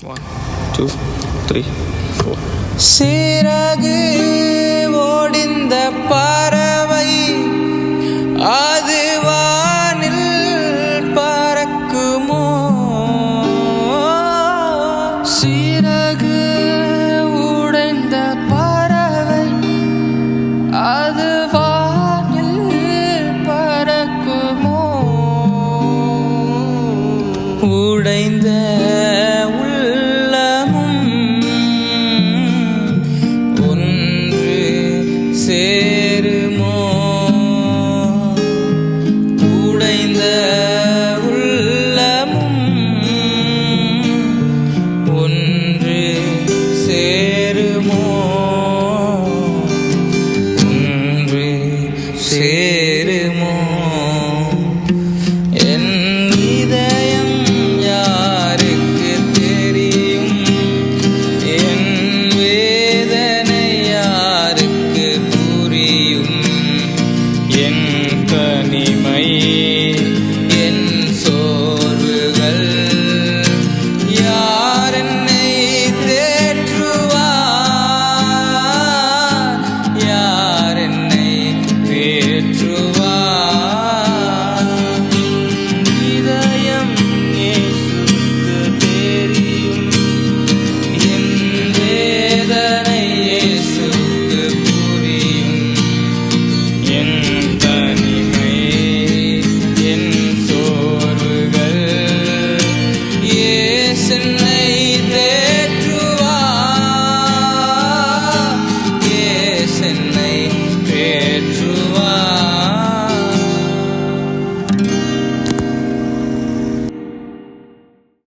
1, 2, 3, 4. சிறகு ஓடிந்த பறவை அது வானில் பறக்குமோ? சிறகு உடைந்த பறவை அது வானில் பறக்குமோ? உடைந்த சேருமோ? உடைந்த உள்ளமும் ஒன்று சேருமோ? ஒன்று சேருமோ? என் இதயம் யாருக்கு தெரியும்? என் வேதனை யாருக்கு புரியும்? என் தனிமை, என் சோர்வுகள் யார் என்னை தேற்றுவார்? யார் என்னை தேற்றுவார்? இதயம் இயேசுவுக்கு தெரியும், என் வேதனை இயேசுவுக்கு புரியும். என் தனிமை, என் சோர்வுகள் இயேசு